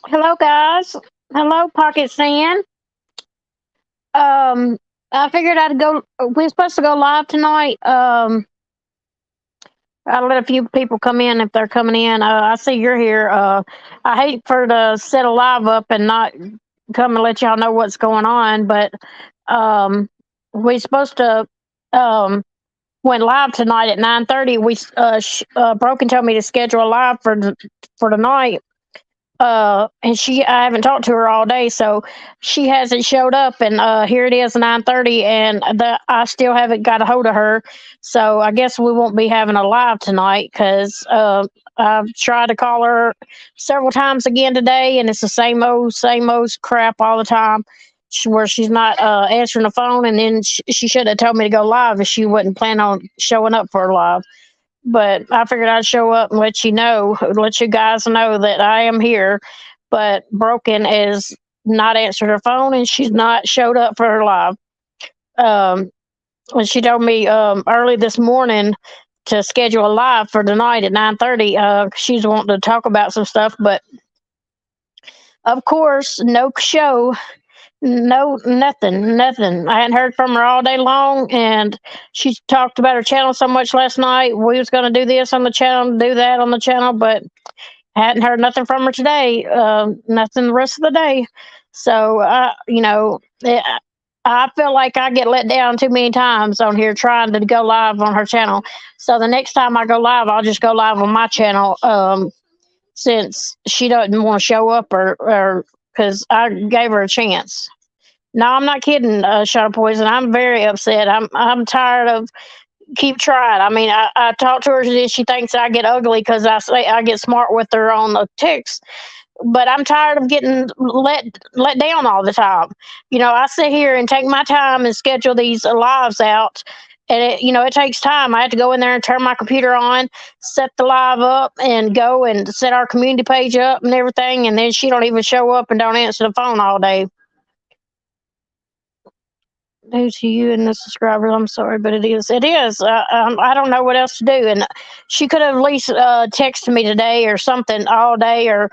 Hello, guys. Hello, Pocket Sand. Um, I figured I'd go. We're supposed to go live tonight. I'll let a few people come in if they're coming in. I see you're here. I hate for to set a live up and not come and let y'all know what's going on, but um, we're supposed to um went live tonight at 9:30. Broken told me to schedule a live for tonight, and I haven't talked to her all day, so she hasn't showed up, and here it is 9:30, and I still haven't got a hold of her. So I guess we won't be having a live tonight because I've tried to call her several times again today, and it's the same old crap all the time. Where she's not answering the phone, and then she should have told me to go live if she wasn't planning on showing up for a live. But I figured I'd show up and let you guys know that I am here. But Broken is not answered her phone, and she's not showed up for her live. Um, and she told me early this morning to schedule a live for tonight at 9:30. She's wanting to talk about some stuff, but of course, no show. No, nothing. I hadn't heard from her all day long, and she talked about her channel so much last night. We was going to do this on the channel, do that on the channel, but hadn't heard nothing from her today. Nothing the rest of the day. So, I feel like I get let down too many times on here trying to go live on her channel. So the next time I go live, I'll just go live on my channel. Since she doesn't want to show up or because I gave her a chance. No, I'm not kidding, Shot of Poison. I'm very upset. I'm tired of keep trying. I mean, I talk to her. She thinks I get ugly because I say I get smart with her on the text. But I'm tired of getting let down all the time. I sit here and take my time and schedule these lives out, and it takes time. I have to go in there and turn my computer on, set the live up, and go and set our community page up and everything. And then she don't even show up and don't answer the phone all day. Due to you and the subscribers, I'm sorry, but it is. It is. I don't know what else to do. And she could have at least texted me today or something all day, or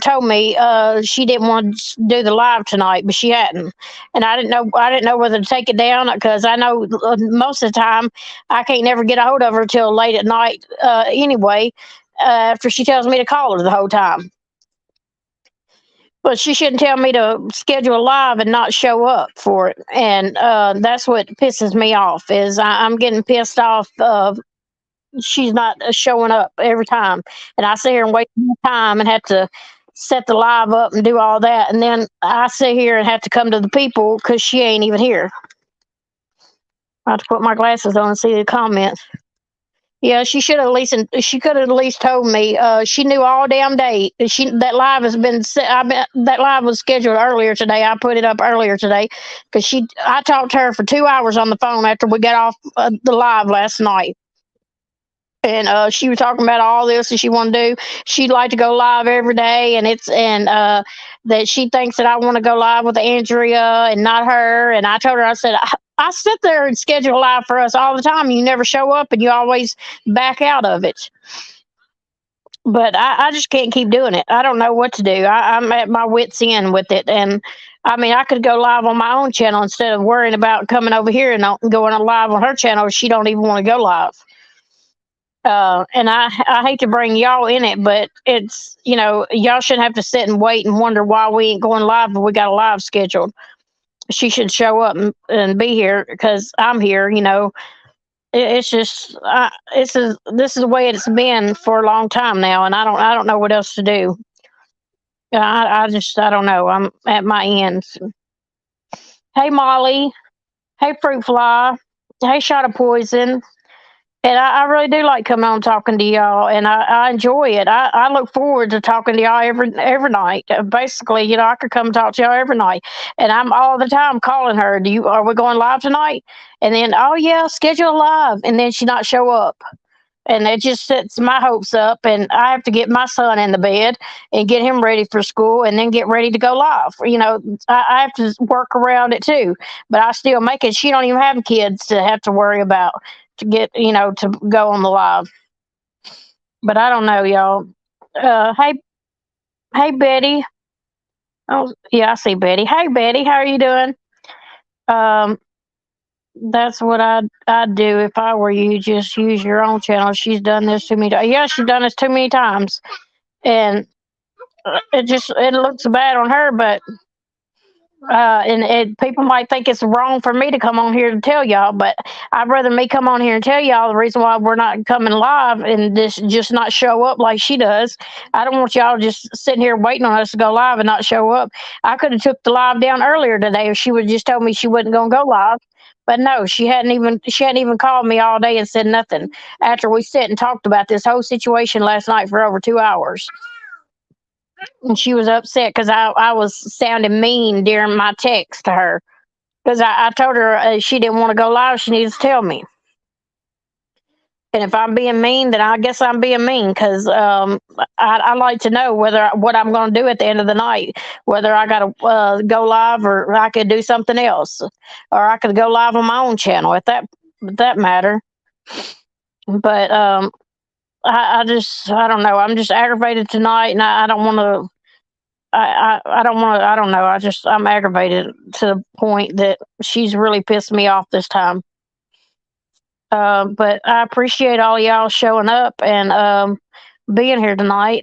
told me she didn't want to do the live tonight, but she hadn't. And I didn't know. I didn't know whether to take it down because I know most of the time I can't never get a hold of her till late at night. Anyway, after she tells me to call her the whole time. But she shouldn't tell me to schedule a live and not show up for it. And that's what pisses me off is I'm getting pissed off of she's not showing up every time. And I sit here and waste my time and have to set the live up and do all that. And then I sit here and have to come to the people because she ain't even here. I have to put my glasses on and see the comments. Yeah, she should have at least. She could have at least told me. She knew all damn day. That live has been. That live was scheduled earlier today. I put it up earlier today because she. I talked to her for 2 hours on the phone after we got off the live last night, and she was talking about all this and she wanted to do. She'd like to go live every day, and that she thinks that I want to go live with Andrea and not her. And I told her, I said, I sit there and schedule live for us all the time. You never show up, and you always back out of it. But I just can't keep doing it. I don't know what to do. I'm at my wits' end with it, and I mean, I could go live on my own channel instead of worrying about coming over here and going live on her channel. She don't even want to go live. And I hate to bring y'all in it, but it's y'all shouldn't have to sit and wait and wonder why we ain't going live if we got a live scheduled. She should show up and be here because I'm here. It's just this is the way it's been for a long time now, and I don't know what else to do. I don't know. I'm at my ends. Hey Molly, hey Fruit Fly, hey Shot of Poison. And I really do like coming on talking to y'all, and I enjoy it. I look forward to talking to y'all every night. Basically, I could come talk to y'all every night, and I'm all the time calling her. Are we going live tonight? And then, oh yeah, schedule live, and then she not show up, and it just sets my hopes up. And I have to get my son in the bed and get him ready for school, and then get ready to go live. I have to work around it too, but I still make it. She don't even have kids to have to worry about to get to go on the live. But I don't know, y'all. Hey Betty. Oh, yeah, I see Betty. Hey, Betty, how are you doing? Um, that's what I'd do if I were you. Just use your own channel. She's done this too many times. Yeah, she's done this too many times, and it looks bad on her. But people might think it's wrong for me to come on here to tell y'all, but I'd rather me come on here and tell y'all the reason why we're not coming live and this just not show up like she does. I don't want y'all just sitting here waiting on us to go live and not show up. I could have took the live down earlier today if she would just told me she wasn't going to go live. But no, she hadn't even called me all day and said nothing after we sit and talked about this whole situation last night for over 2 hours. And she was upset because I was sounding mean during my text to her because I told her she didn't want to go live. She needs to tell me. And if I'm being mean, then I guess I'm being mean because I like to know whether what I'm going to do at the end of the night, whether I got to go live or I could do something else, or I could go live on my own channel if that matter. But I don't know. I'm just aggravated tonight, and I don't want to. I don't want to. I don't know. I'm aggravated to the point that she's really pissed me off this time. But I appreciate all y'all showing up and being here tonight.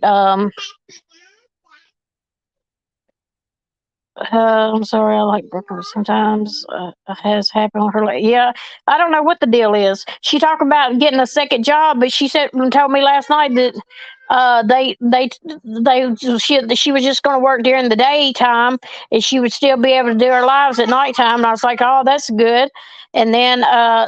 I'm sorry, I like Brooker sometimes. Has happened with her. Yeah, I don't know what the deal is. She talked about getting a second job, but she said and told me last night that she was just going to work during the daytime and she would still be able to do her lives at nighttime. And I was like, oh, that's good. And then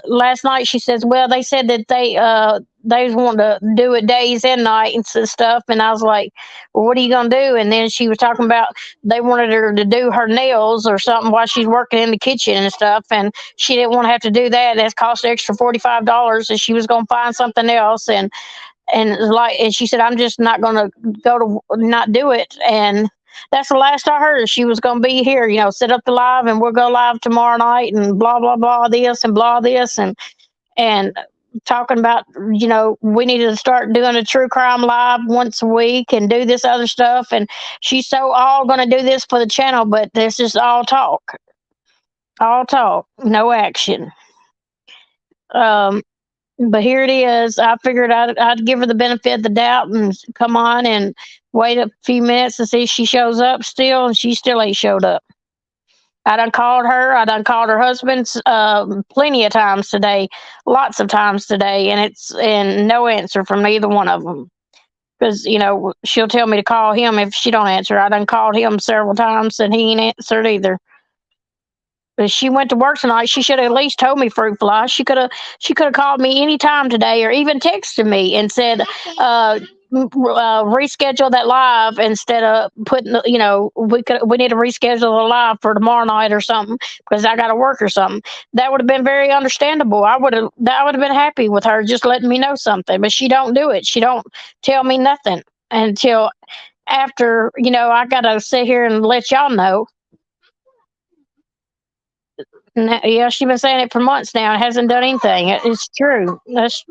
last night she says, well, they said that they was wanting to do it days and nights and stuff. And I was like, well, what are you going to do? And then she was talking about they wanted her to do her nails or something while she's working in the kitchen and stuff, and she didn't want to have to do that. That cost extra $45, and she was going to find something else. And she said, I'm just not going to go to not do it. And that's the last I heard. She was going to be here, set up the live, and we'll go live tomorrow night, and blah blah blah this and blah this and talking about we needed to start doing a true crime live once a week and do this other stuff, and she's so all going to do this for the channel, but this is all talk, no action. But here it is. I figured I'd give her the benefit of the doubt and come on and wait a few minutes to see if she shows up still, and she still ain't showed up. I done called her. I done called her husband plenty of times today, lots of times today, and no answer from neither one of them. Because she'll tell me to call him if she don't answer. I done called him several times and he ain't answered either. But she went to work tonight. She should have at least told me, fruit fly. She could have called me any time today, or even texted me and said, reschedule that live instead of putting we need to reschedule the live for tomorrow night or something because I got to work or something. That would have been very understandable. I would have been happy with her just letting me know something, but she don't do it. She don't tell me nothing until after I got to sit here and let y'all know. Yeah, she's been saying it for months now and hasn't done anything. It's true. That's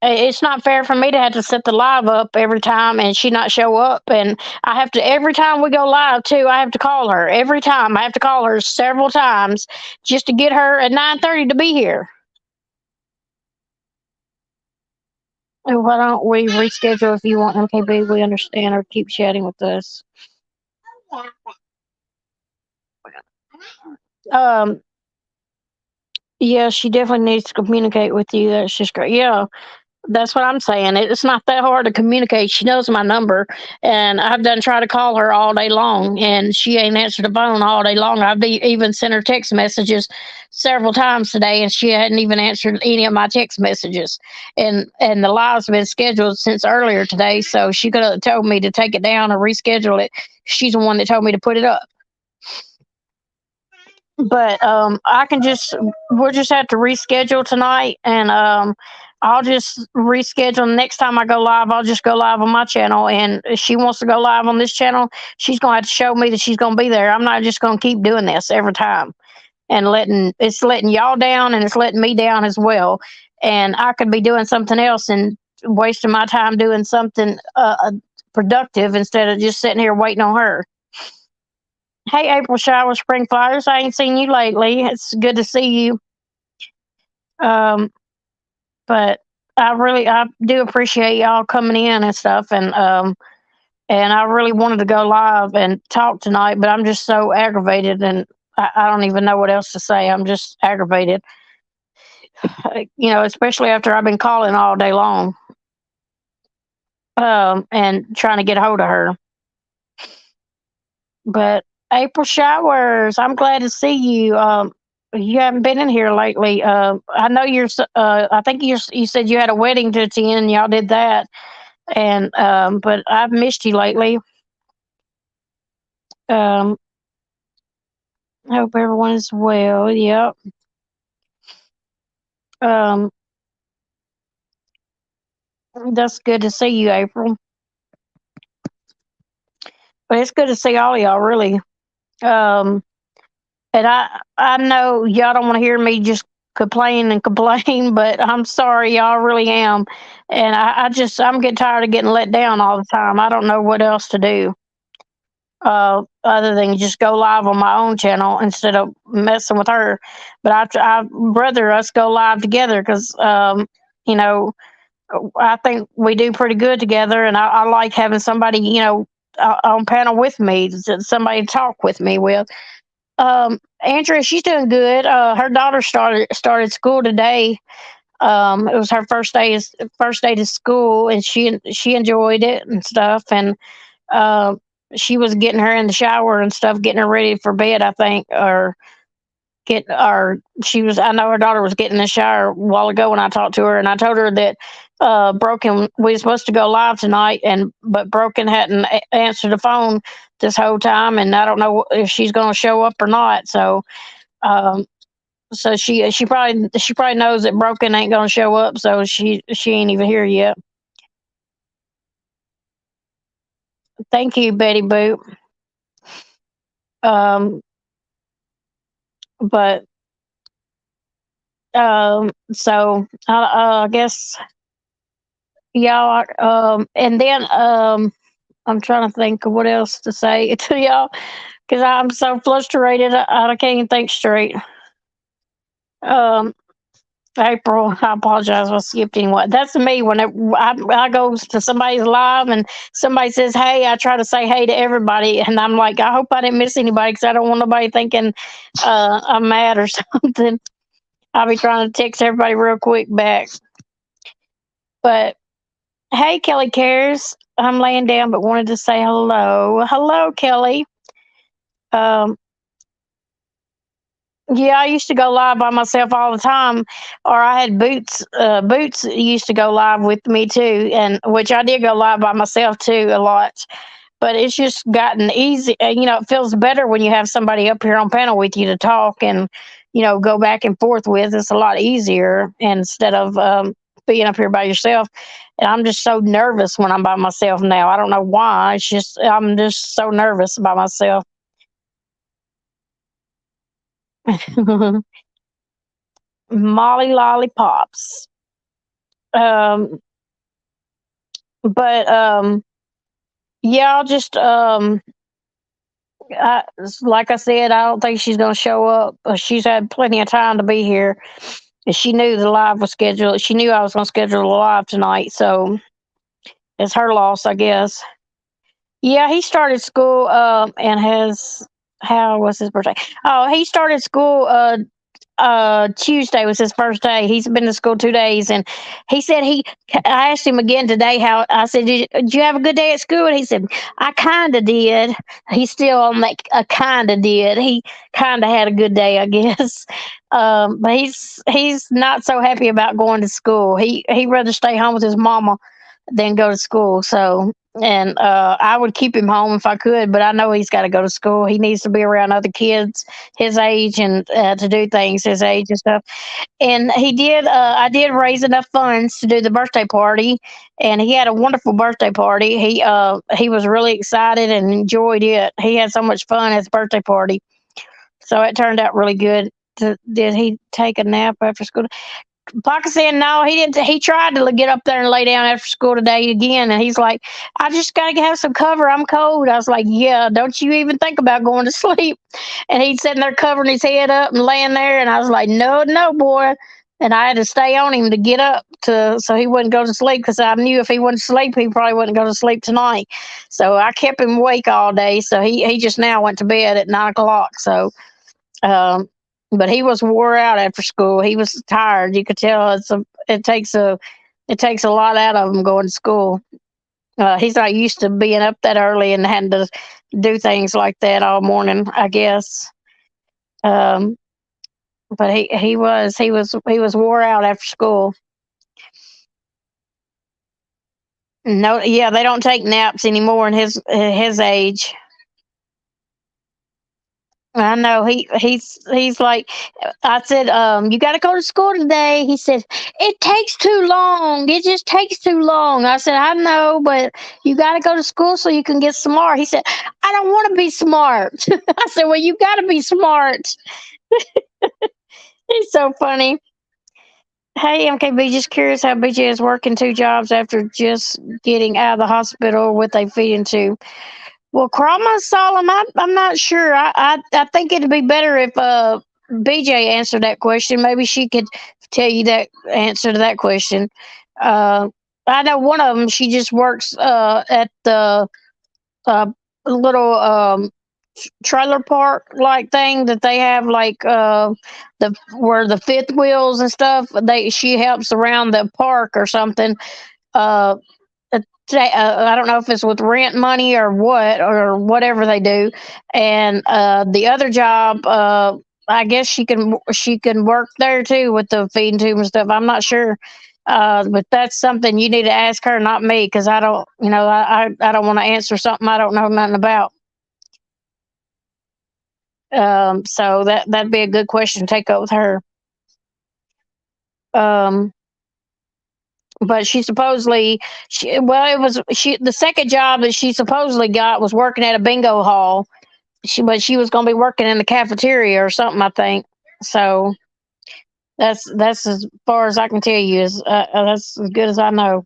it's not fair for me to have to set the live up every time and she not show up, and I have to every time we go live too. I have to call her every time. I have to call her several times just to get her at 9:30 to be here. And why don't we reschedule if you want, MKB? We understand, or keep chatting with us. Um, yeah, she definitely needs to communicate with you. That's just great. Yeah, that's what I'm saying. It's not that hard to communicate. She knows my number, and I've done try to call her all day long, and she ain't answered the phone all day long. Even sent her text messages several times today, and she hadn't even answered any of my text messages. And the live's been scheduled since earlier today, so she could have told me to take it down or reschedule it. She's the one that told me to put it up. But I can just we'll just have to reschedule tonight, and I'll just reschedule next time I go live. I'll just go live on my channel, and if she wants to go live on this channel, she's gonna have to show me that she's gonna be there. I'm not just gonna keep doing this every time and letting y'all down, and it's letting me down as well. And I could be doing something else and wasting my time doing something productive instead of just sitting here waiting on her. Hey, April Shower Spring Flyers. I ain't seen you lately. It's good to see you. Um, but I do appreciate y'all coming in and stuff, and I really wanted to go live and talk tonight, but I'm just so aggravated, and I don't even know what else to say. I'm just aggravated, especially after I've been calling all day long, and trying to get a hold of her. But April Showers, I'm glad to see you. You haven't been in here lately. I know I think you said you had a wedding to attend. And y'all did that, and but I've missed you lately. Um, I hope everyone is well. Yep. Um, that's good to see you, April. But it's good to see all of y'all, really. Um, and I know y'all don't want to hear me just complain and complain, but I'm sorry, y'all really am. And I'm getting tired of getting let down all the time. I don't know what else to do other than just go live on my own channel instead of messing with her. But I rather us go live together because you know I think we do pretty good together, and I like having somebody on panel with me, somebody to talk with me with. Andrea, she's doing good. Her daughter started school today. It was her first day to school, and she enjoyed it and stuff. And uh, she was getting her in the shower and stuff, getting her ready for bed, I think, or she was. I know her daughter was getting in the shower a while ago when I talked to her, and I told her that Broken we were supposed to go live tonight, and but Broken hadn't answered the phone this whole time, and I don't know if she's going to show up or not. Um, so she probably knows that Broken ain't going to show up, so she ain't even here yet. Thank you, Betty Boop. Um, but so I guess y'all. And then I'm trying to think of what else to say to y'all because I'm so frustrated. I can't even think straight. Um, April, I apologize. I skipped anyone. That's me when I go to somebody's live and somebody says, "Hey," I try to say hey to everybody, and I'm like, I hope I didn't miss anybody because I don't want nobody thinking I'm mad or something. I'll be trying to text everybody real quick back. But hey, Kelly Cares. I'm laying down, but wanted to say hello. Hello, Kelly. Um, Yeah, I used to go live by myself all the time, or I had Boots. Boots used to go live with me too, and which I did go live by myself too a lot. But it's just gotten easy. It feels better when you have somebody up here on panel with you to talk and go back and forth with. It's a lot easier instead of being up here by yourself. And I'm just so nervous when I'm by myself now. I don't know why. It's just I'm just so nervous by myself. Molly lollipops. Um, but yeah, I'll just like I said, I don't think she's gonna show up. She's had plenty of time to be here, and she knew the live was scheduled. She knew I was gonna schedule a live tonight, so it's her loss, I guess. Yeah, he started school and has how was his birthday? Oh, he started school Tuesday was his first day. He's been to school 2 days, and he said I asked him again today how I said, did you have a good day at school? And he said, I kind of did. He's still on that kind of did. He kind of had a good day, I guess. But he's not so happy about going to school. He rather stay home with his mama than go to school. So and I would keep him home if I could, but I know he's got to go to school. He needs to be around other kids his age and to do things his age and stuff. And he did. I did raise enough funds to do the birthday party, and he had a wonderful birthday party. He was really excited and enjoyed it. He had so much fun at his birthday party, so it turned out really good. Did he take a nap after school? Pocket said no, he didn't. He tried to get up there and lay down after school today again, and he's like, "I just gotta have some cover. I'm cold." I was like, "Yeah, don't you even think about going to sleep?" And he's sitting there covering his head up and laying there, and I was like, "No, no, boy." And I had to stay on him to get up to so he wouldn't go to sleep because I knew if he wouldn't sleep, he probably wouldn't go to sleep tonight. So I kept him awake all day. So he just now went to bed at 9 o'clock. So um, but he was wore out after school. He was tired. You could tell it takes a lot out of him going to school. He's not used to being up that early and having to do things like that all morning, I guess. Um, but he was wore out after school. No, yeah, they don't take naps anymore in his age. I know he's like I said, you got to go to school today. He said it takes too long. It just takes too long. I said I know, but you got to go to school so you can get smart. He said I don't want to be smart. I said well you got to be smart. He's so funny. Hey MKB, just curious how BJ is working two jobs after just getting out of the hospital with a feeding tube. Well, Krama Solemn, I'm not sure. I think it'd be better if BJ answered that question. Maybe she could tell you that answer to that question. Uh, I know one of them. She just works at the uh, little trailer park like thing that they have, like the where the fifth wheels and stuff. She helps around the park or something. Uh, I don't know if it's with rent money or what or whatever they do. And the other job, I guess she can work there too with the feeding tube and stuff. I'm not sure, but that's something you need to ask her, not me, because I don't, I don't want to answer something I don't know nothing about. So that'd be a good question to take up with her. Um, but she supposedly, well, it was the second job that she supposedly got was working at a bingo hall. But she was going to be working in the cafeteria or something, I think. So that's as far as I can tell you. Is That's as good as I know.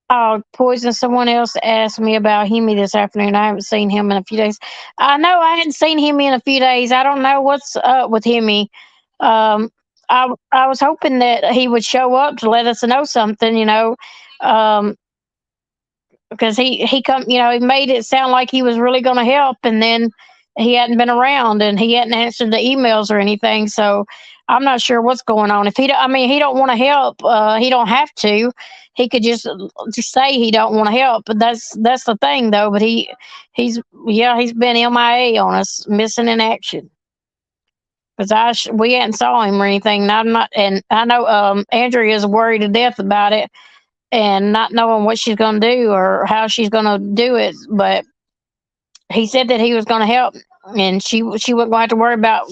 Oh, Poison! Someone else asked me about Hemi this afternoon. I haven't seen him in a few days. I know I hadn't seen him in a few days. I don't know what's up with Hemi. Um, I was hoping that he would show up to let us know something. Um, because he come he made it sound like he was really going to help, and then he hadn't been around and he hadn't answered the emails or anything. So I'm not sure what's going on. If I mean, he don't want to help, he don't have to. He could just say he don't want to help. But that's the thing though. But he's yeah, he's been MIA on us, missing in action. Because we hadn't saw him or anything. And I'm not, and I know Andrea is worried to death about it and not knowing what she's going to do or how she's going to do it. But he said that he was going to help, and she wasn't going to have to worry about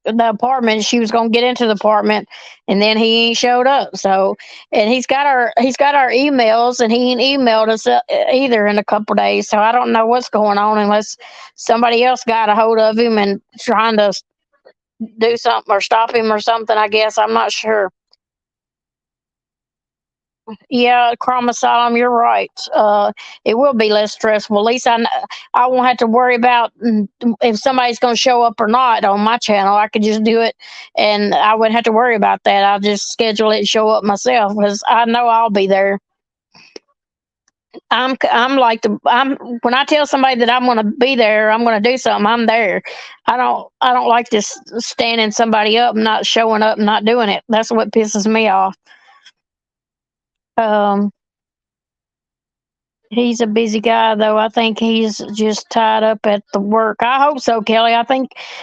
the apartment. She was going to get into the apartment, and then he ain't showed up. So, and he's got our emails, and he ain't emailed us either in a couple days. So I don't know what's going on unless somebody else got a hold of him and trying to do something or stop him or something. I guess I'm not sure. Yeah, Chromosomal, you're right. It will be less stressful. At least I won't have to worry about if somebody's going to show up or not on my channel. I could just do it, and I wouldn't have to worry about that. I'll just schedule it and show up myself because I know I'll be there. I'm like I'm when I tell somebody that I'm going to be there, I'm going to do something. I'm there. I don't like just standing somebody up, and not showing up, and not doing it. That's what pisses me off. Um, He's a busy guy, though. I think he's just tied up at the work. I hope so, Kelly. I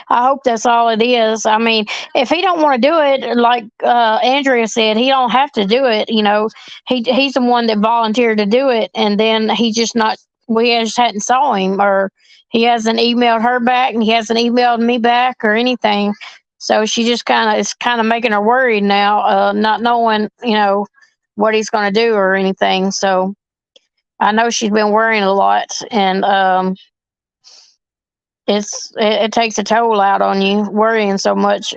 hope that's all it is. I mean, if he don't want to do it, like Andrea said, he don't have to do it. He's the one that volunteered to do it, and then he just not. We just hadn't saw him, or he hasn't emailed her back, and he hasn't emailed me back or anything. So she just kind of making her worried now, not knowing what he's going to do or anything. So. I know she's been worrying a lot, and it takes a toll out on you worrying so much.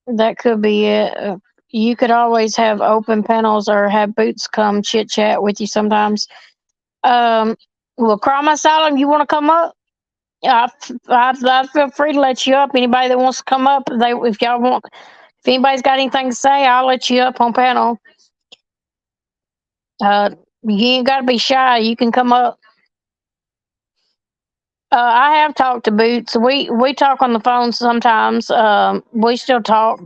That could be it. You could always have open panels or have Boots come chit chat with you sometimes. Um, well, Crime Asylum, you want to come up? I feel free to let you up. Anybody that wants to come up, if y'all want, if anybody's got anything to say, I'll let you up on panel. Uh, you ain't got to be shy. You can come up. I have talked to Boots. We talk on the phone sometimes. We still talk.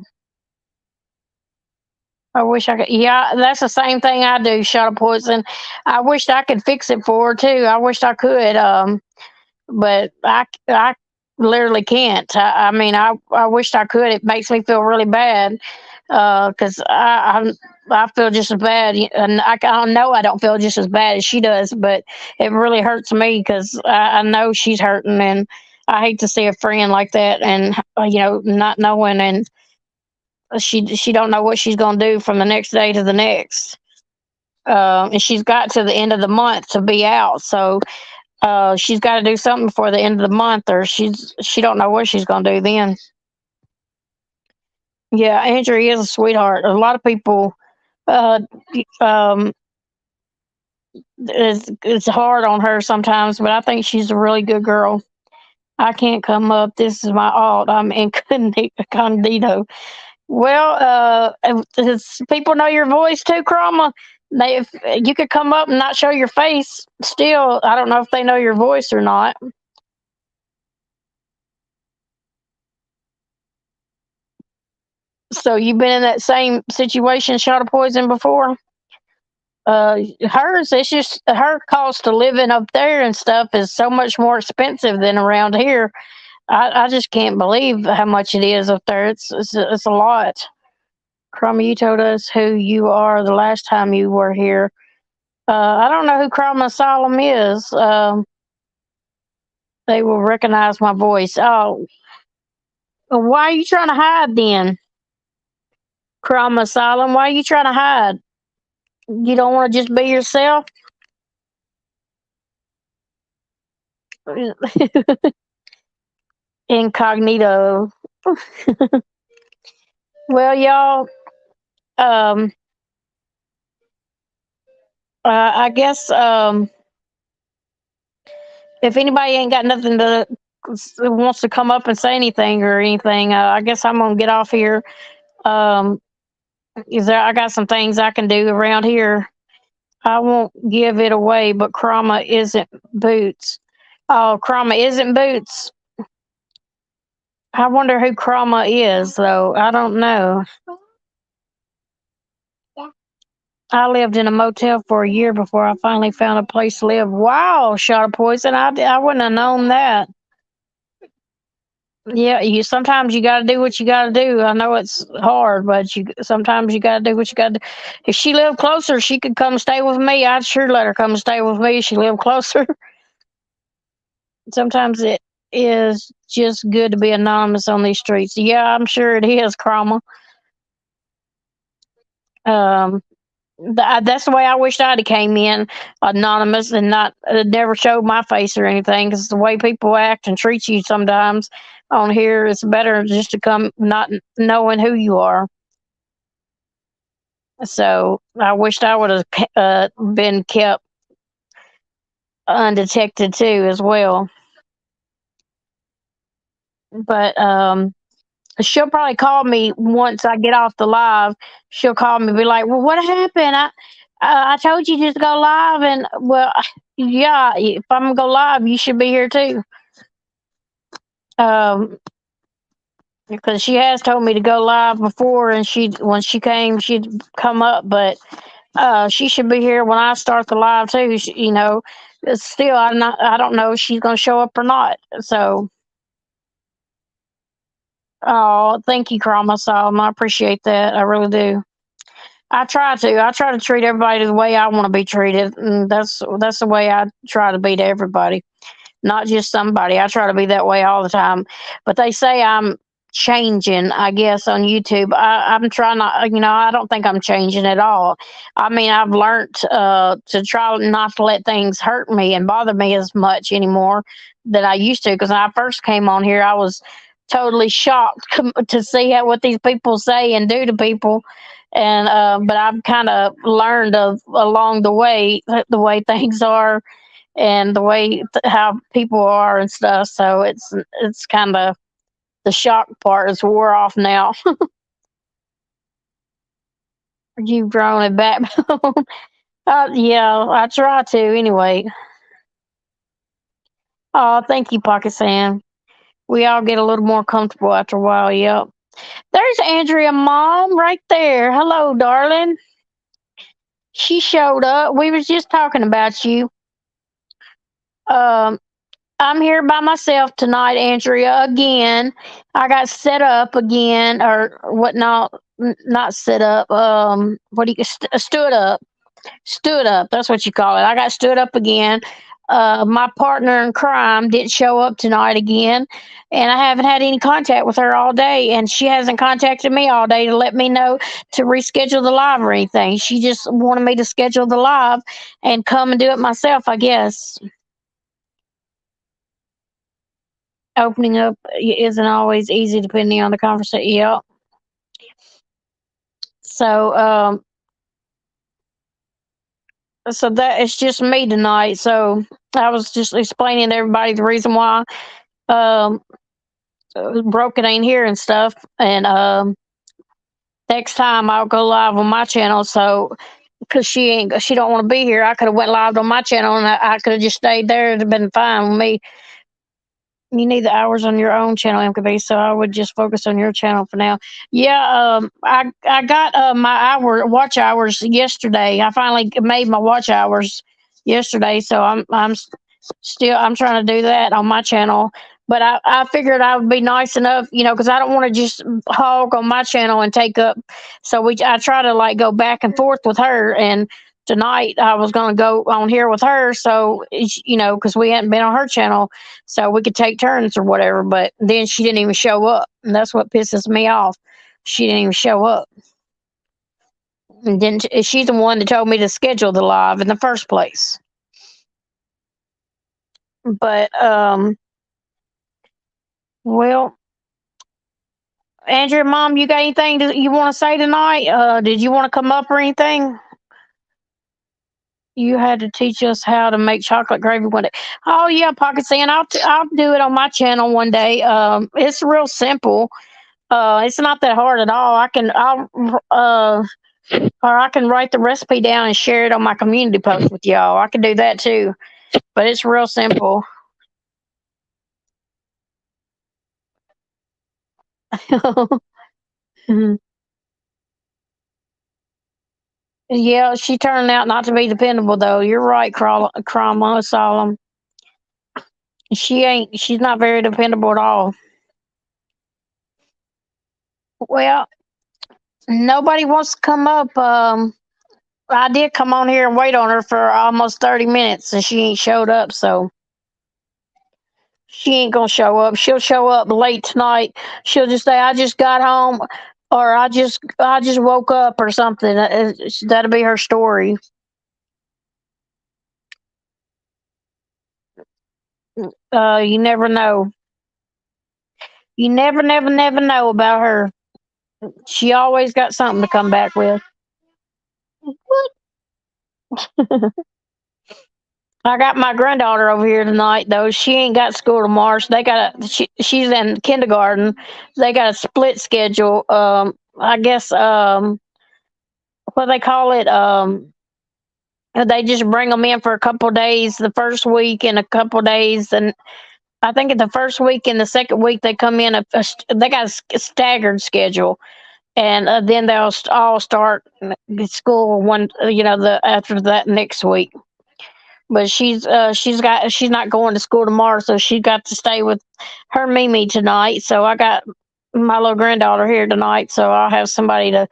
I wish I could. Yeah, that's the same thing I do. Shot of poison. I wished I could fix it for her too. I wished I could. But I literally can't. I mean, I wished I could. It makes me feel really bad because I feel just as bad, and I know I don't feel just as bad as she does, but it really hurts me because I know she's hurting, and I hate to see a friend like that, and not knowing, and she don't know what she's gonna do from the next day to the next. And she's got to the end of the month to be out, so she's got to do something before the end of the month, or she don't know what she's gonna do then. Yeah, Andrew is a sweetheart. A lot of people, uh, um, it's hard on her sometimes, but I think she's a really good girl. I can't come up. This is my alt. I'm incognito. Well, people know your voice too, Chroma. If you could come up and not show your face, still, I don't know if they know your voice or not. So you've been in that same situation, shot of poison before? Hers, it's just her cost of living up there and stuff is so much more expensive than around here. I just can't believe how much it is up there. It's a lot. Chroma, you told us who you are the last time you were here. I don't know who Chroma Asylum is. They will recognize my voice. Oh, why are you trying to hide then? Chroma Asylum, why are you trying to hide? You don't want to just be yourself? Incognito. Well, y'all, um, I guess if anybody ain't got nothing to wants to come up and say anything or anything, I guess I'm gonna get off here. Um, is there? I got some things I can do around here. I won't give it away, but Krama isn't Boots. Oh, Krama isn't Boots. I wonder who Krama is, though. I don't know. I lived in a motel for a year before I finally found a place to live. Wow, shot of poison. I wouldn't have known that. Yeah, you sometimes you got to do what you got to do. I know it's hard, but you sometimes you got to do what you got to do. If she lived closer, she could come stay with me. I'd sure let her come stay with me if she lived closer. Sometimes it is just good to be anonymous on these streets. Yeah, I'm sure it is, Cromwell. Um, that's the way I wished I'd have came in anonymous and not never showed my face or anything. Because the way people act and treat you sometimes on here, it's better just to come not knowing who you are. So I wished I would have been kept undetected too, as well. But she'll probably call me once I get off the live. She'll call me and be like, "Well, what happened? I told you just to go live, and well, yeah, if I'm gonna go live, you should be here too." Because she has told me to go live before, and she when she came, she'd come up, but she should be here when I start the live too. Still, I don't know if she's gonna show up or not. So, oh, thank you, Karama Solomon. I appreciate that. I really do. I try to. I try to treat everybody the way I want to be treated, and that's the way I try to be to everybody, not just somebody. I try to be that way all the time. But they say I'm changing, I guess, on YouTube. I'm trying not, I don't think I'm changing at all. I mean, I've learned to try not to let things hurt me and bother me as much anymore that I used to. Because when I first came on here, I was totally shocked to see what these people say and do to people. And but I've kind of learned of along the way things are and the way how people are and stuff. So it's kind of the shock part is wore off now. You've drawn it back. Yeah, I try to anyway. Oh, thank you, Pocket Sam. We all get a little more comfortable after a while. Yep. There's Andrea, mom, right there. Hello, darling. She showed up. We was just talking about you. Um, I'm here by myself tonight, Andrea. Again, I got set up again, or what? Not set up. What do you stood up? Stood up. That's what you call it. I got stood up again. My partner in crime didn't show up tonight again, and I haven't had any contact with her all day, and she hasn't contacted me all day to let me know to reschedule the live or anything. She just wanted me to schedule the live and come and do it myself, I guess. Opening up isn't always easy depending on the conversation. Yeah. So, so that it's just me tonight. So I was just explaining to everybody the reason why um broken ain't here and stuff. And next time I'll go live on my channel. So because she don't want to be here, I could have went live on my channel and I could have just stayed there. It'd have been fine with me. You need the hours on your own channel, MKB. So I would just focus on your channel for now. Yeah, I got my watch hours yesterday. I finally made my watch hours yesterday, so I'm trying to do that on my channel. But I figured I would be nice enough, because I don't want to just hog on my channel and take up. So I try to like go back and forth with her. And tonight I was going to go on here with her, so because we hadn't been on her channel, so we could take turns or whatever. But then she didn't even show up, and that's what pisses me off. She didn't even show up, and then she's the one that told me to schedule the live in the first place. But well, Andrea, mom, you got anything you want to say tonight? Did you want to come up or anything? You had to teach us how to make chocolate gravy one day. Oh yeah, Pocket Sand. I'll do it on my channel one day. It's real simple. It's not that hard at all. Or I can write the recipe down and share it on my community post with y'all. I can do that too, but it's real simple. Yeah, she turned out not to be dependable though. You're right, Cromwell Solemn. She's not very dependable at all. Well, nobody wants to come up. I did come on here and wait on her for almost 30 minutes and she ain't showed up, so she ain't gonna show up. She'll show up late tonight. She'll just say, I just got home, or I just woke up or something. That'll be her story. You never know. You never know about her. She always got something to come back with. I got my granddaughter over here tonight, though. She ain't got school tomorrow. So she's in kindergarten. They got a split schedule. I guess what they call it. They just bring them in for a couple days the first week and a couple days, and I think in the first week and the second week they come in. They got a staggered schedule, and then they'll all start school one. The after that next week. But she's not going to school tomorrow, so she got to stay with her Mimi tonight. So I got my little granddaughter here tonight, so I'll have somebody to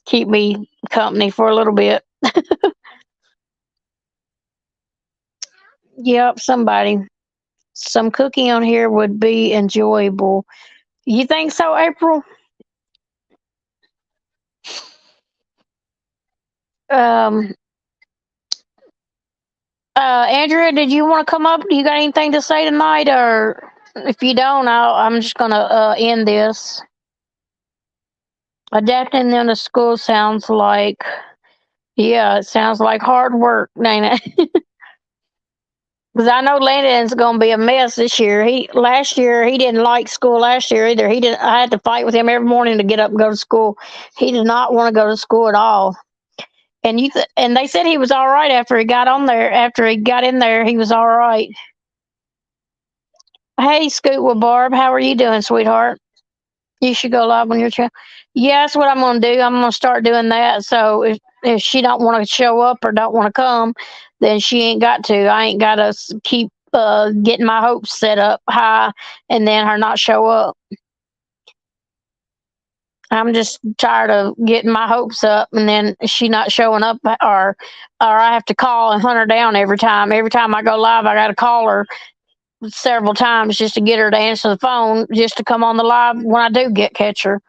keep me company for a little bit. Yep, somebody. Some cooking on here would be enjoyable. You think so, April? Um, Andrea, did you want to come up? You got anything to say tonight, or If you don't, I'm just gonna end this. Adapting them to school sounds like, yeah, it sounds like hard work, ain't it? Because I know Landon's gonna be a mess this year. He last year he didn't like school last year either. He didn't. I had to fight with him every morning to get up and go to school. He did not want to go to school at all. And and they said he was all right after he got on there. After he got in there, he was all right. Hey, Scoot with Barb, how are you doing, sweetheart? You should go live on your channel. Yeah, that's what I'm gonna do. I'm gonna start doing that. So if she don't want to show up or don't want to come, then she ain't got to. I ain't got to keep getting my hopes set up high and then her not show up. I'm just tired of getting my hopes up and then she not showing up, or I have to call and hunt her down every time. Every time I go live, I got to call her several times just to get her to answer the phone, just to come on the live when I do get catch her.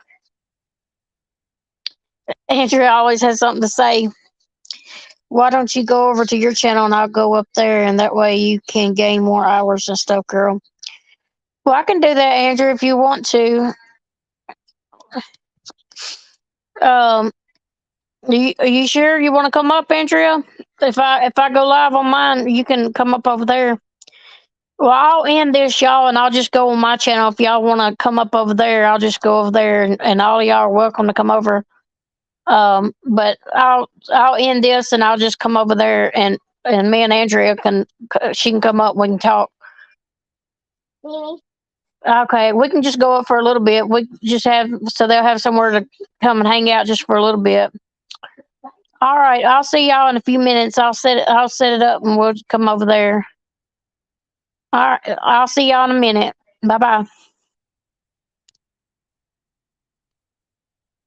Andrea always has something to say. Why don't you go over to your channel and I'll go up there, and that way you can gain more hours and stuff, girl. Well, I can do that, Andrea, if you want to. Um, are you sure you want to come up, Andrea? If I go live on mine, you can come up over there. Well, I'll end this, y'all, and I'll just go on my channel. If y'all want to come up over there, I'll just go over there, and all of y'all are welcome to come over. But I'll end this, and I'll just come over there, and me and Andrea she can come up. We can talk. Okay, we can just go up for a little bit. We just have so they'll have somewhere to come and hang out just for a little bit. All right, I'll see y'all in a few minutes. I'll set it up and we'll come over there. All right, I'll see y'all in a minute. Bye bye.